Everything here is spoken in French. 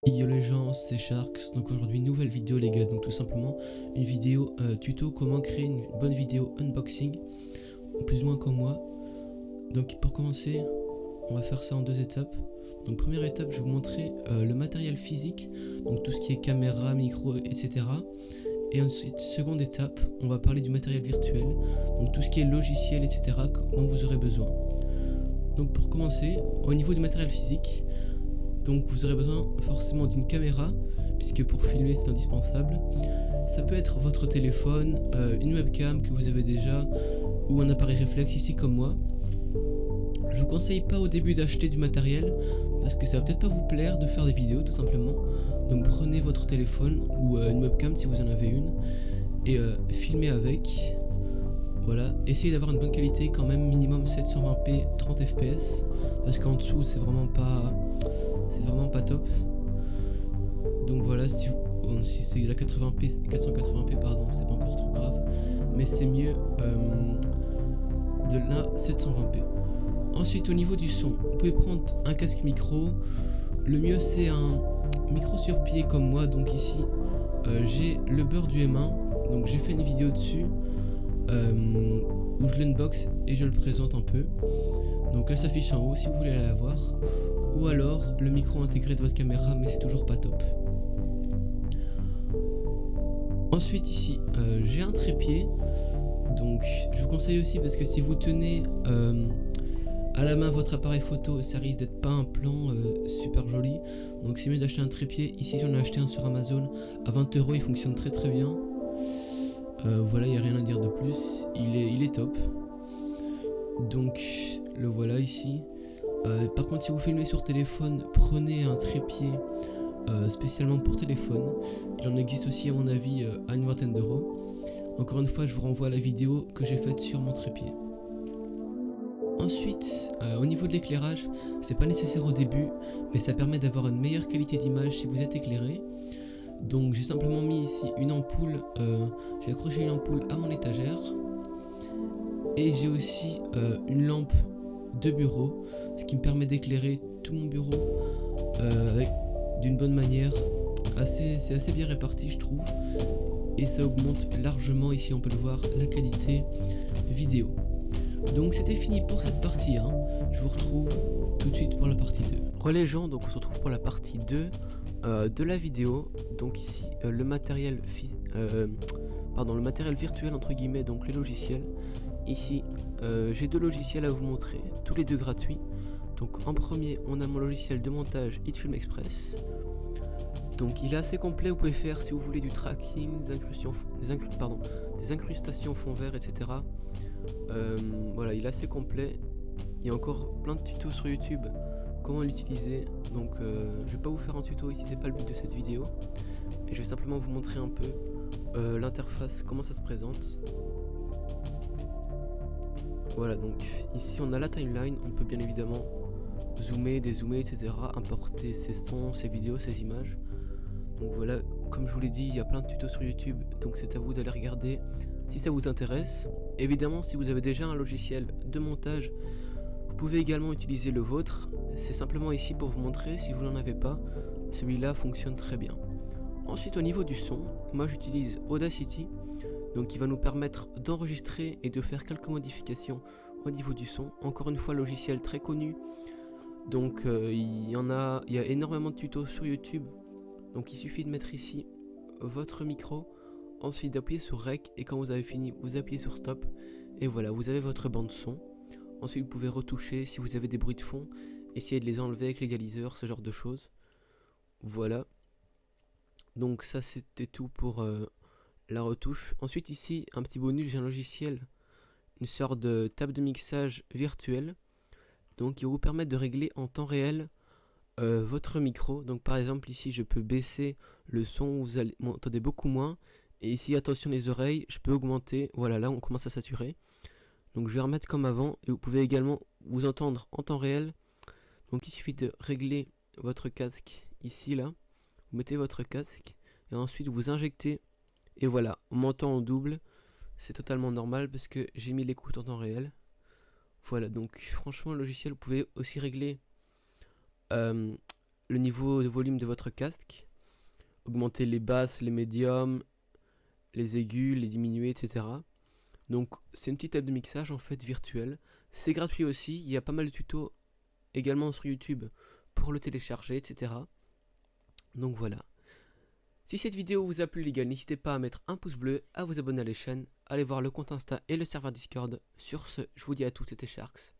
Yo les gens, c'est Sharks. Donc aujourd'hui nouvelle vidéo les gars, donc tout simplement une vidéo tuto comment créer une bonne vidéo unboxing, plus ou moins comme moi. Donc pour commencer, on va faire ça en deux étapes. Donc première étape, je vais vous montrer le matériel physique, donc tout ce qui est caméra, micro, etc. Et ensuite, seconde étape, on va parler du matériel virtuel, donc tout ce qui est logiciel, etc. dont vous aurez besoin. Donc pour commencer, au niveau du matériel physique, donc vous aurez besoin forcément d'une caméra, puisque pour filmer c'est indispensable. Ça peut être votre téléphone, une webcam que vous avez déjà, ou un appareil réflexe ici comme moi. Je vous conseille pas au début d'acheter du matériel, parce que ça va peut-être pas vous plaire de faire des vidéos tout simplement. Donc prenez votre téléphone ou une webcam si vous en avez une, et filmez avec. Voilà, essayez d'avoir une bonne qualité quand même, minimum 720p 30 fps, parce qu'en dessous c'est vraiment pas top. Donc voilà, si c'est la 80p, 480p pardon, c'est pas encore trop grave, mais c'est mieux de la 720p. Ensuite au niveau du son, vous pouvez prendre un casque micro. Le mieux c'est un micro sur pied comme moi. Donc ici j'ai le beurre du M1, donc j'ai fait une vidéo dessus où je l'unbox et je le présente un peu. Donc elle s'affiche en haut si vous voulez la voir, ou alors le micro intégré de votre caméra, mais c'est toujours pas top. Ensuite ici j'ai un trépied, donc je vous conseille aussi, parce que si vous tenez à la main votre appareil photo, ça risque d'être pas un plan super joli, donc c'est mieux d'acheter un trépied. Ici j'en ai acheté un sur Amazon à 20 €, il fonctionne très très bien. Voilà, il n'y a rien à dire de plus, il est top. Donc le voilà ici. Par contre, si vous filmez sur téléphone, prenez un trépied spécialement pour téléphone. Il en existe aussi à mon avis à une vingtaine d'euros. Encore une fois, je vous renvoie à la vidéo que j'ai faite sur mon trépied. Ensuite, au niveau de l'éclairage, c'est pas nécessaire au début, mais ça permet d'avoir une meilleure qualité d'image si vous êtes éclairé. Donc j'ai simplement mis ici une ampoule, j'ai accroché une ampoule à mon étagère, et j'ai aussi une lampe de bureau, ce qui me permet d'éclairer tout mon bureau d'une bonne manière. C'est assez bien réparti je trouve, et ça augmente largement, ici on peut le voir, la qualité vidéo. Donc c'était fini pour cette partie 1, je vous retrouve tout de suite pour la partie 2. Relais gens, donc on se retrouve pour la partie 2 de la vidéo. Donc ici le matériel virtuel entre guillemets, donc les logiciels. Ici j'ai deux logiciels à vous montrer, tous les deux gratuits. Donc en premier on a mon logiciel de montage HitFilm Express. Donc il est assez complet, vous pouvez faire si vous voulez du tracking, des incrustations fond vert, etc. Voilà, il est assez complet. Il y a encore plein de tutos sur YouTube comment l'utiliser, donc je vais pas vous faire un tuto ici, c'est pas le but de cette vidéo, et je vais simplement vous montrer un peu l'interface, comment ça se présente. Voilà, donc ici on a la timeline, on peut bien évidemment zoomer, dézoomer, etc., importer ses sons, ses vidéos, ses images. Donc voilà, comme je vous l'ai dit, il y a plein de tutos sur YouTube, donc c'est à vous d'aller regarder si ça vous intéresse. Évidemment, si vous avez déjà un logiciel de montage, vous pouvez également utiliser le vôtre. C'est simplement ici pour vous montrer, si vous n'en avez pas, celui-là fonctionne très bien. Ensuite au niveau du son, moi j'utilise Audacity, donc qui va nous permettre d'enregistrer et de faire quelques modifications au niveau du son. Encore une fois, logiciel très connu, donc il y a énormément de tutos sur YouTube. Donc il suffit de mettre ici votre micro, ensuite d'appuyer sur Rec, et quand vous avez fini, vous appuyez sur Stop, et voilà, vous avez votre bande son. Ensuite vous pouvez retoucher si vous avez des bruits de fond, essayer de les enlever avec l'égaliseur, ce genre de choses. Voilà, donc ça c'était tout pour la retouche. Ensuite ici, un petit bonus, j'ai un logiciel, une sorte de table de mixage virtuelle, donc qui va vous permettre de régler en temps réel votre micro. Donc par exemple ici je peux baisser le son, vous allez m'entendez beaucoup moins, et ici attention les oreilles, je peux augmenter. Voilà, là on commence à saturer, donc je vais remettre comme avant, et vous pouvez également vous entendre en temps réel. Donc il suffit de régler votre casque ici, là vous mettez votre casque et ensuite vous injectez, et voilà, on m'entend en double. C'est totalement normal parce que j'ai mis l'écoute en temps réel. Voilà, donc franchement le logiciel, vous pouvez aussi régler le niveau de volume de votre casque, augmenter les basses, les médiums, les aigus, les diminuer, etc. Donc c'est une petite app de mixage en fait virtuelle. C'est gratuit aussi, il y a pas mal de tutos également sur YouTube pour le télécharger, etc. Donc voilà. Si cette vidéo vous a plu les gars, n'hésitez pas à mettre un pouce bleu, à vous abonner à la chaîne, allez voir le compte Insta et le serveur Discord. Sur ce, je vous dis à tous, c'était Sharks.